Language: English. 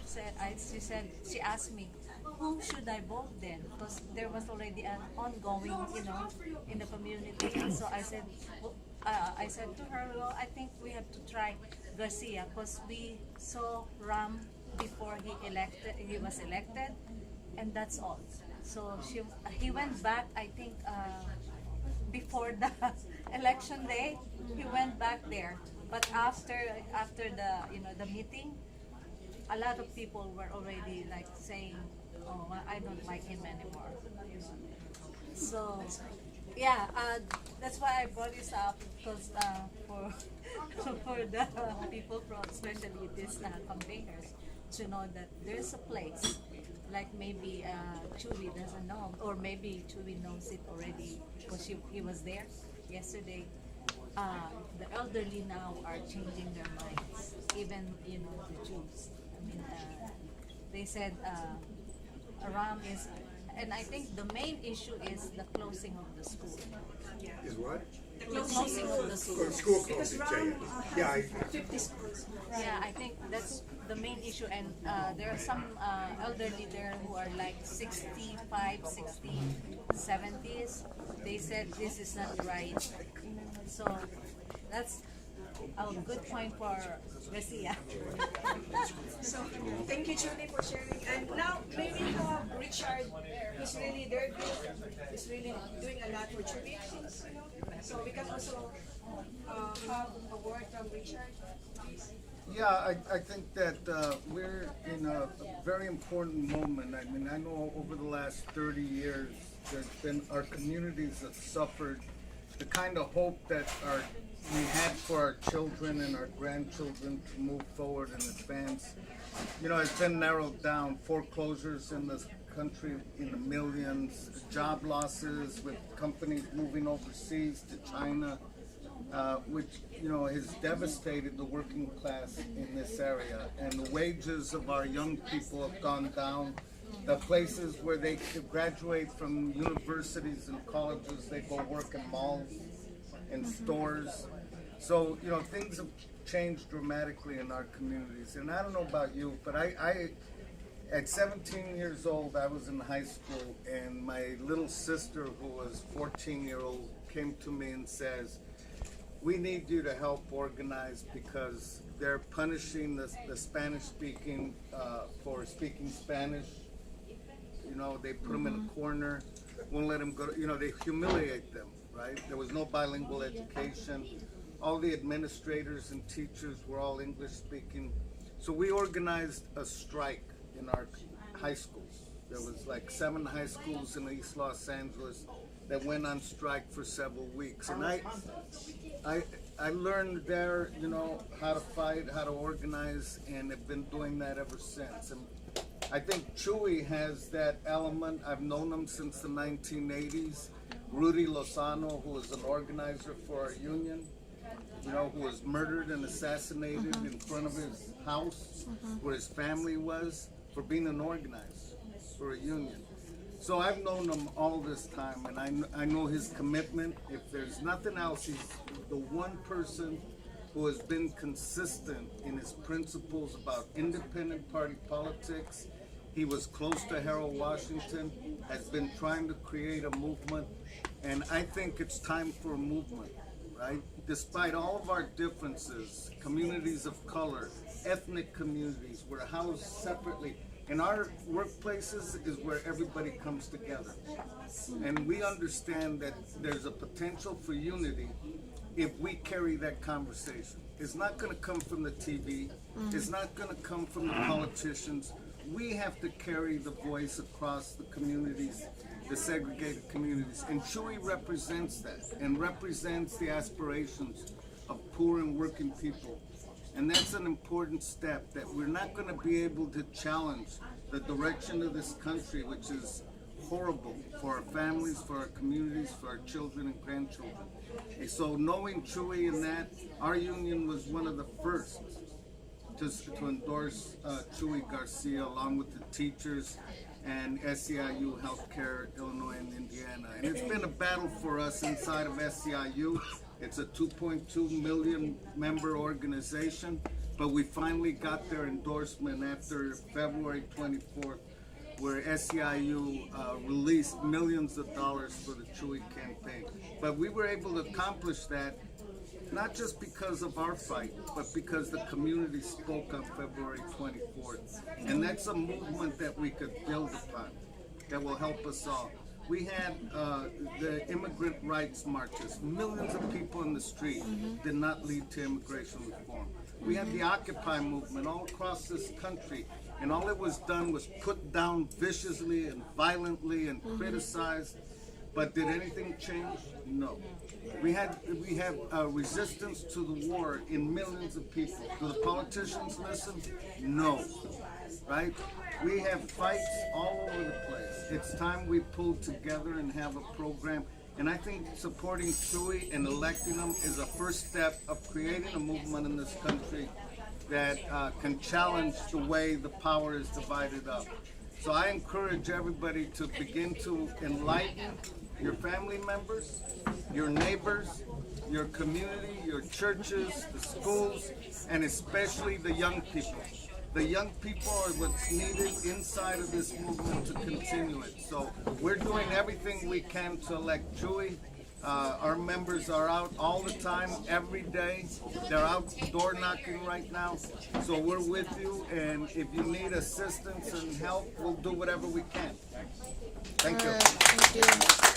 she asked me, whom should I vote then? Because there was already an ongoing, in the community. And so I said to her, well, I think we have to try Garcia because we saw Ram before he was elected, and that's all. So he went back, I think, before the election day, he went back there. But after the meeting, a lot of people were already like saying, "Oh, I don't like him anymore." So, yeah, that's why I brought this up because for for the people from, especially these campaigners, to know that there's a place. Like maybe Chewy doesn't know, or maybe Chewy knows it already because he was there yesterday. The elderly now are changing their minds, even the Jews. I mean, they said Aram is, and I think the main issue is the closing of the school. Is what? The closing of the school. School closing, yeah. Yeah, 50 schools. Yeah, I think that's the main issue, and there are some elderly there who are like 65, 60, 70s. They said this is not right. So that's a good point for Garcia. So, thank you, Julie, for sharing. And now, maybe Richard is really there, is really doing a lot for Julie, so we can also have a word from Richard, please. Yeah, I think that we're in a very important moment. I mean, I know over the last 30 years, there's been, our communities have suffered the kind of hope that we had for our children and our grandchildren to move forward and advance. It's been narrowed down. Foreclosures in this country in the millions, job losses with companies moving overseas to China, which has devastated the working class in this area. And the wages of our young people have gone down. The places where they could graduate from universities and colleges, they go work in malls and stores. So, things have changed dramatically in our communities. And I don't know about you, but I at 17 years old, I was in high school, and my little sister, who was 14-year-old, came to me and says, we need you to help organize because they're punishing the Spanish-speaking for speaking Spanish. They put them in a corner, won't let them go. They humiliate them, right? There was no bilingual education. All the administrators and teachers were all English-speaking. So we organized a strike in our high schools. There was like 7 high schools in East Los Angeles that went on strike for several weeks. And I learned there, how to fight, how to organize, and have been doing that ever since. And I think Chewy has that element. I've known him since the 1980s. Rudy Lozano, who was an organizer for our union, who was murdered and assassinated in front of his house, where his family was, for being an organizer for a union. So I've known him all this time, and I know his commitment. If there's nothing else, he's the one person who has been consistent in his principles about independent party politics. He was close to Harold Washington, has been trying to create a movement, and I think it's time for a movement, right? Despite all of our differences, communities of color, ethnic communities, we're housed separately. In our workplaces is where everybody comes together. And we understand that there's a potential for unity if we carry that conversation. It's not going to come from the TV. It's not going to come from the politicians. We have to carry the voice across the communities, the segregated communities. And Chewy represents that and represents the aspirations of poor and working people. And that's an important step, that we're not going to be able to challenge the direction of this country, which is horrible for our families, for our communities, for our children and grandchildren. And so knowing Chewy in that, our union was one of the first to endorse Chewy Garcia, along with the teachers and SEIU Healthcare, Illinois and Indiana. And it's been a battle for us inside of SEIU. It's a 2.2 million member organization, but we finally got their endorsement after February 24th, where SEIU released millions of dollars for the Chewy campaign. But we were able to accomplish that not just because of our fight, but because the community spoke on February 24th. And that's a movement that we could build upon, that will help us all. We had the immigrant rights marches. Millions of people in the street did not lead to immigration reform. We had the Occupy movement all across this country, and all it was done was put down viciously and violently and criticized. But did anything change? No. We have resistance to the war in millions of people. Do the politicians listen? No. Right? We have fights all over the place. It's time we pull together and have a program. And I think supporting Chewy and electing them is a first step of creating a movement in this country that can challenge the way the power is divided up. So I encourage everybody to begin to enlighten your family members, your neighbors, your community, your churches, the schools, and especially the young people. The young people are what's needed inside of this movement to continue it. So we're doing everything we can to elect Chewy. Our members are out all the time, every day. They're out door knocking right now. So we're with you, and if you need assistance and help, we'll do whatever we can. Thank you. Thank you.